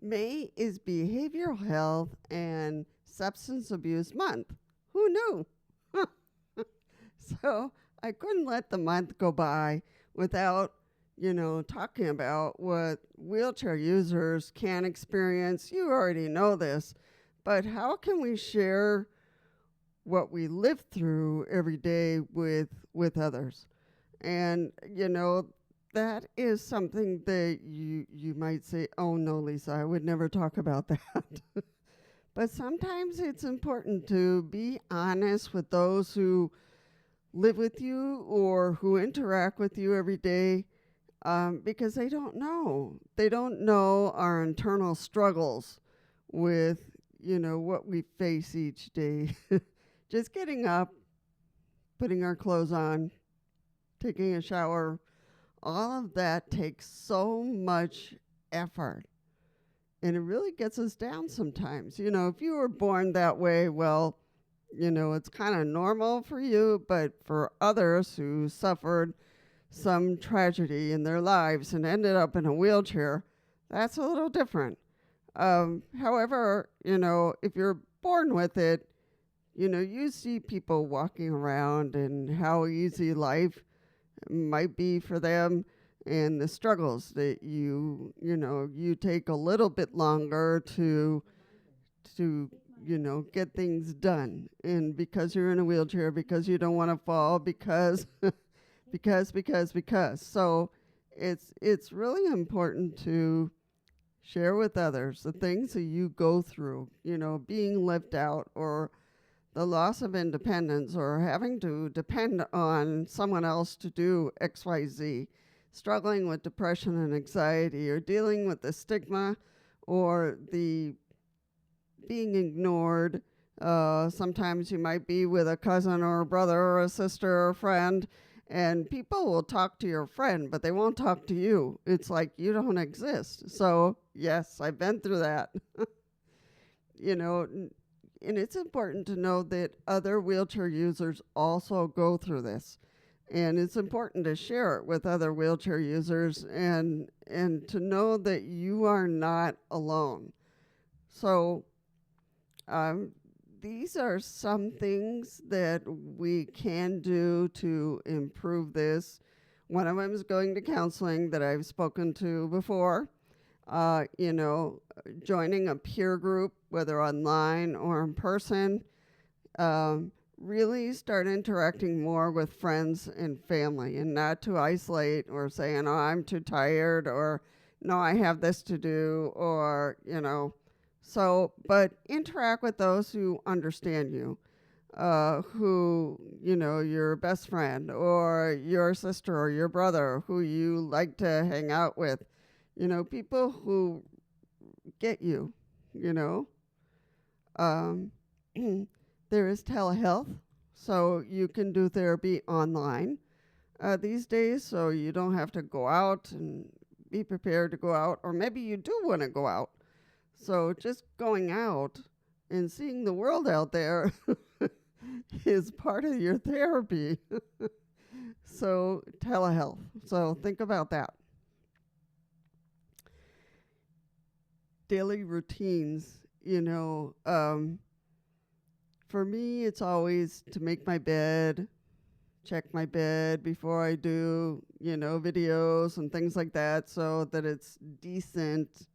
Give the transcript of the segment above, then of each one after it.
May is Behavioral Health and Substance Abuse Month. Who knew? So I couldn't let the month go by without, talking about what wheelchair users can experience. You already know this, but how can we share what we live through every day with others? And, that is something that you might say, oh no, Lisa, I would never talk about that. But sometimes it's important to be honest with those who live with you or who interact with you every day, because they don't know. They don't know our internal struggles with, what we face each day. Just getting up, putting our clothes on, taking a shower, all of that takes so much effort. And it really gets us down sometimes. If you were born that way, well, it's kind of normal for you, but for others who suffered some tragedy in their lives and ended up in a wheelchair, that's a little different. However, if you're born with it, you see people walking around and how easy life might be for them, and the struggles that you take a little bit longer to get things done, and because you're in a wheelchair, because you don't want to fall, because so it's really important to share with others the things that you go through, being left out, or the loss of independence, or having to depend on someone else to do XYZ, struggling with depression and anxiety, or dealing with the stigma or the being ignored. Sometimes you might be with a cousin or a brother or a sister or a friend, and people will talk to your friend, but they won't talk to you. It's like you don't exist. So, yes, I've been through that. And it's important to know that other wheelchair users also go through this. And it's important to share it with other wheelchair users and to know that you are not alone. So these are some things that we can do to improve this. One of them is going to counseling that I've spoken to before. Joining a peer group, whether online or in person, really start interacting more with friends and family, and not to isolate or saying, oh, I'm too tired, or no, I have this to do, or, but interact with those who understand you, who, your best friend or your sister or your brother who you like to hang out with, people who get you, There is telehealth, so you can do therapy online these days, so you don't have to go out and be prepared to go out, or maybe you do want to go out. So just going out and seeing the world out there is part of your therapy. So telehealth. So think about that. Daily routines, for me, it's always to make my bed, check my bed before I do, videos and things like that, so that it's decent.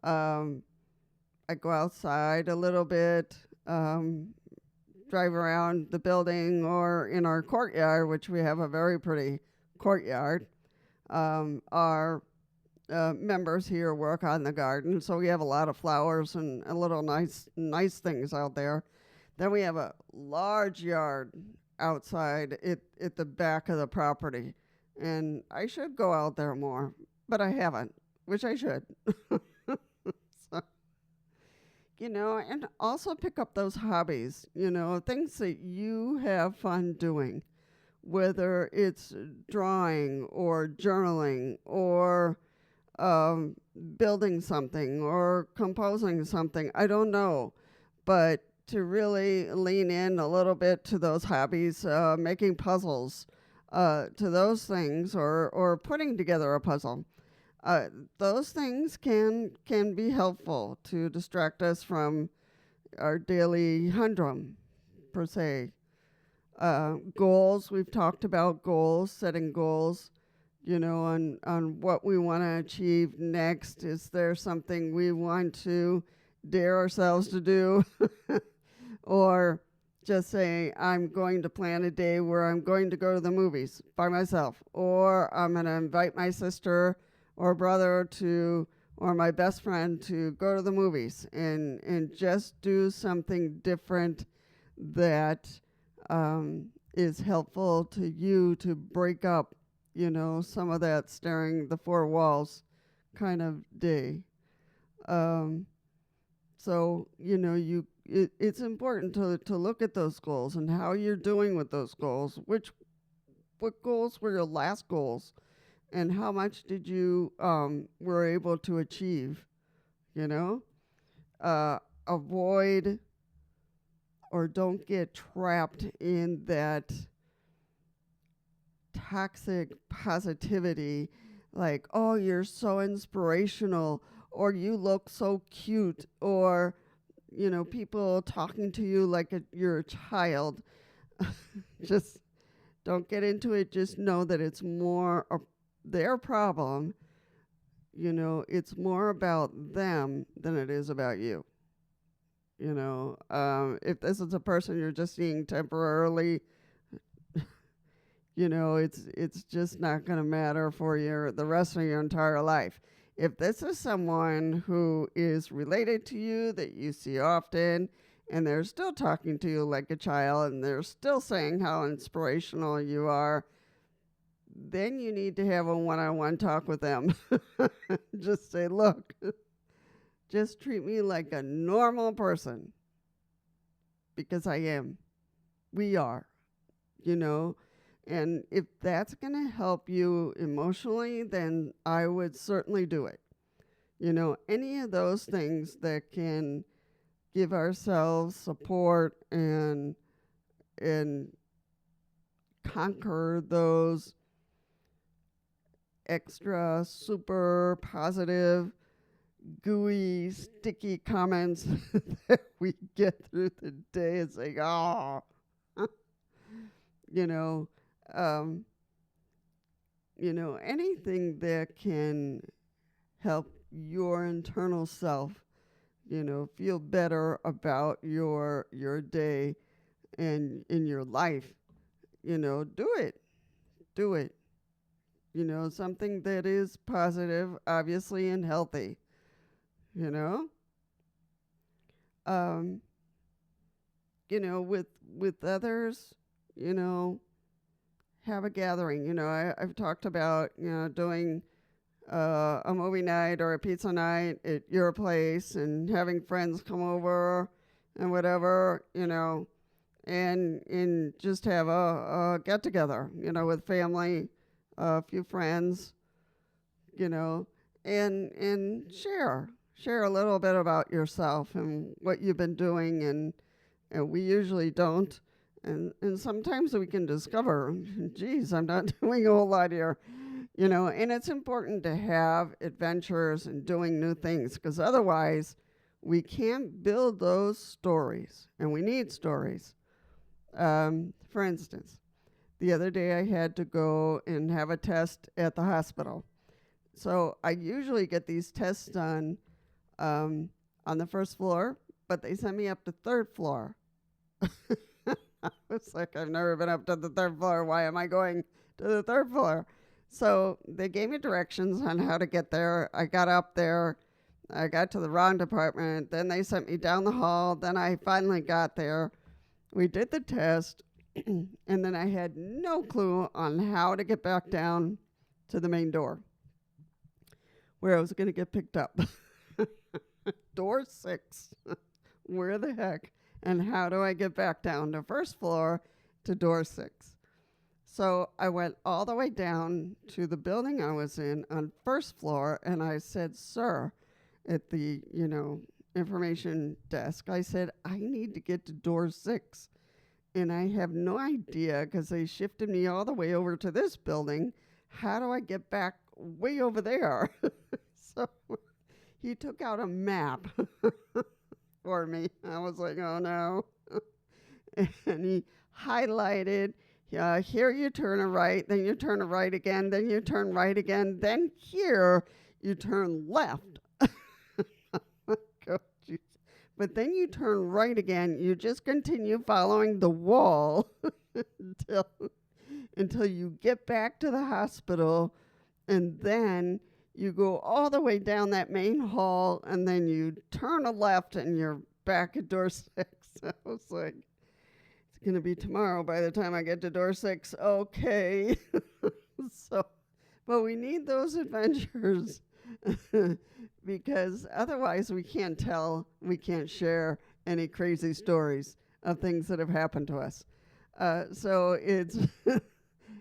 I go outside a little bit, drive around the building or in our courtyard, which we have a very pretty courtyard. Our members here work on the garden, so we have a lot of flowers and a little nice things out there. Then we have a large yard outside at the back of the property, and I should go out there more, but I haven't, which I should. So, and also pick up those hobbies, things that you have fun doing, whether it's drawing or journaling or building something or composing something. I don't know, but to really lean in a little bit to those hobbies, making puzzles, to those things, or putting together a puzzle. Uh, those things can be helpful to distract us from our daily humdrum, per se. Goals, we've talked about goals, setting goals, on what we want to achieve next. Is there something we want to dare ourselves to do? Or just say, I'm going to plan a day where I'm going to go to the movies by myself, or I'm going to invite my sister or brother to, or my best friend to go to the movies and just do something different that is helpful to you to break up, some of that staring the four walls kind of day. So, it's important to look at those goals and how you're doing with those goals. What goals were your last goals, and how much did you were able to achieve? Avoid or don't get trapped in that toxic positivity, like, oh, you're so inspirational, or you look so cute, or people talking to you like you're a child. Just don't get into it. Just know that it's more their problem. It's more about them than it is about you. If this is a person you're just seeing temporarily, it's just not going to matter for the rest of your entire life. If this is someone who is related to you that you see often, and they're still talking to you like a child, and they're still saying how inspirational you are, then you need to have a one-on-one talk with them. Just say, look, just treat me like a normal person, because I am. We are, And if that's going to help you emotionally, then I would certainly do it. Any of those things that can give ourselves support and conquer those extra super positive, gooey, sticky comments that we get through the day. It's like, oh, anything that can help your internal self, feel better about your day and in your life, do it. Do it. Something that is positive, obviously, and healthy, with others, have a gathering. I've talked about, doing a movie night or a pizza night at your place and having friends come over and whatever, and just have a get together, with family, a few friends, and share a little bit about yourself and what you've been doing, and we usually don't. And sometimes we can discover, geez, I'm not doing a whole lot here, and it's important to have adventures and doing new things, because otherwise we can't build those stories, and we need stories. For instance, the other day I had to go and have a test at the hospital. So I usually get these tests done on the first floor, but they sent me up to third floor. It's like, I've never been up to the third floor. Why am I going to the third floor? So they gave me directions on how to get there. I got up there. I got to the wrong department. Then they sent me down the hall. Then I finally got there. We did the test. And then I had no clue on how to get back down to the main door, where I was going to get picked up. Door 6. Where the heck? And how do I get back down to first floor to door 6? So I went all the way down to the building I was in on first floor, and I said, sir, at the, information desk, I said, I need to get to door 6. And I have no idea, because they shifted me all the way over to this building. How do I get back way over there. So he took out a map for me. I was like, oh no. And he highlighted, here you turn a right, then you turn a right again, then you turn right again, then here you turn left. But then you turn right again. You just continue following the wall until you get back to the hospital, and then you go all the way down that main hall, and then you turn a left, and you're back at door 6. I was like, it's going to be tomorrow by the time I get to door 6. Okay. But we need those adventures because otherwise we can't share any crazy stories of things that have happened to us. So it's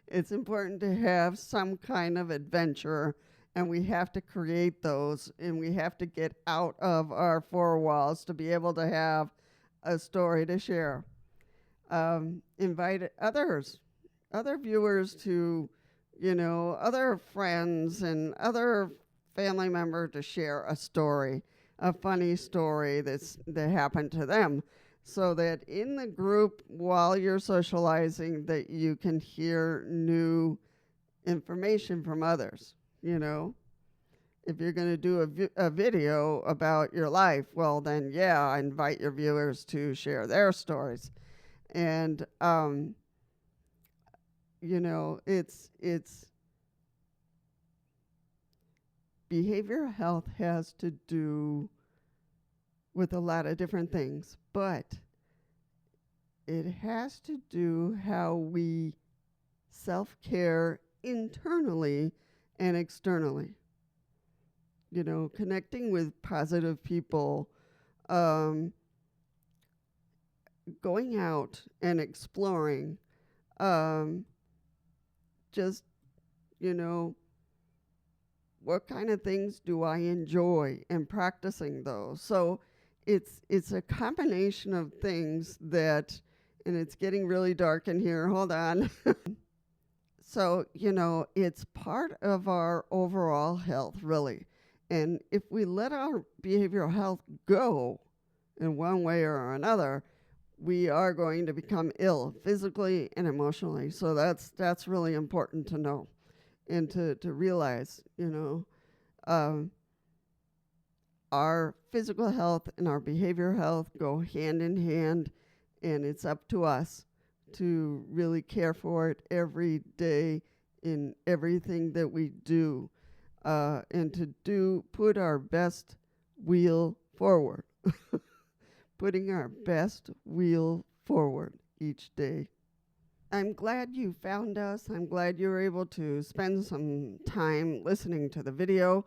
it's important to have some kind of adventure, and we have to create those, and we have to get out of our four walls to be able to have a story to share. Invite other viewers to, other friends and other family member to share a story, a funny story that happened to them, so that in the group while you're socializing that you can hear new information from others. If you're going to do a video about your life, well then invite your viewers to share their stories. And it's behavioral health has to do with a lot of different things, but it has to do how we self-care internally and externally. Connecting with positive people, going out and exploring, what kind of things do I enjoy, and practicing those. So it's a combination of things that, and it's getting really dark in here. Hold on. So, it's part of our overall health, really. And if we let our behavioral health go in one way or another, we are going to become ill physically and emotionally. So that's really important to know and to realize, our physical health and our behavioral health go hand in hand, and it's up to us to really care for it every day in everything that we do, and to put our best wheel forward. Putting our best wheel forward each day. I'm glad you found us. I'm glad you were able to spend some time listening to the video.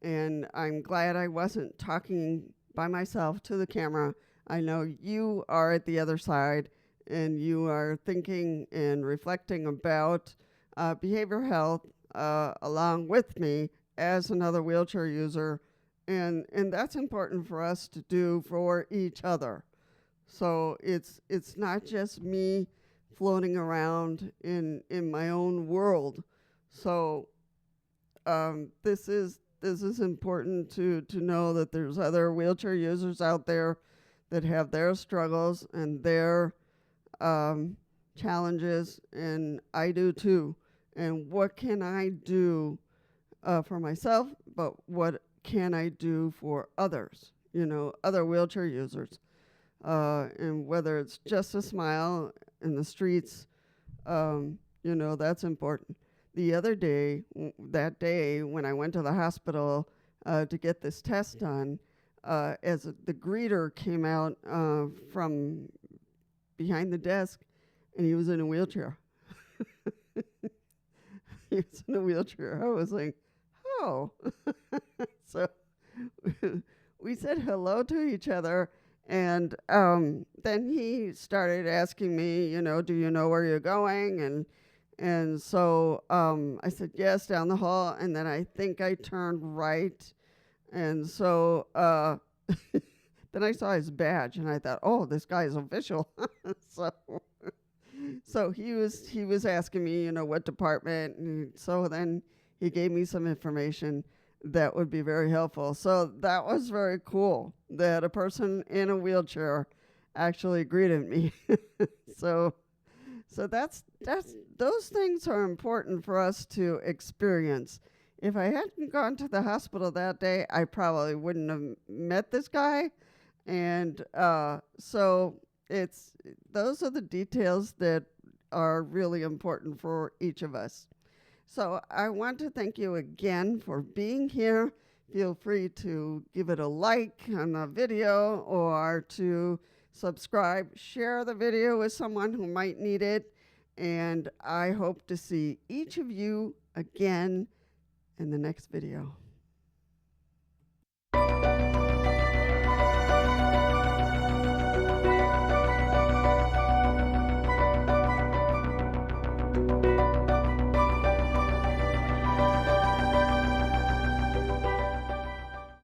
And I'm glad I wasn't talking by myself to the camera. I know you are at the other side, and you are thinking and reflecting about behavioral health along with me as another wheelchair user. And that's important for us to do for each other. So it's not just me floating around in my own world. So this is important to know that there's other wheelchair users out there that have their struggles and their challenges, and I do too. And what can I do for myself, but what can I do for others, other wheelchair users? And whether it's just a smile in the streets, that's important. The other day, that day when I went to the hospital to get this test done, as the greeter came out from behind the desk, and he was in a wheelchair. He was in a wheelchair. I was like, oh. So we said hello to each other, and then he started asking me, do you know where you're going? And so I said, yes, down the hall, and then I think I turned right, and so then I saw his badge, and I thought, oh, this guy is official. So he was asking me, what department, and so then he gave me some information that would be very helpful. So that was very cool that a person in a wheelchair actually greeted me. so that's those things are important for us to experience. If I hadn't gone to the hospital that day, I probably wouldn't have met this guy. And so those are the details that are really important for each of us. So I want to thank you again for being here. Feel free to give it a like on the video or to subscribe, share the video with someone who might need it. And I hope to see each of you again in the next video.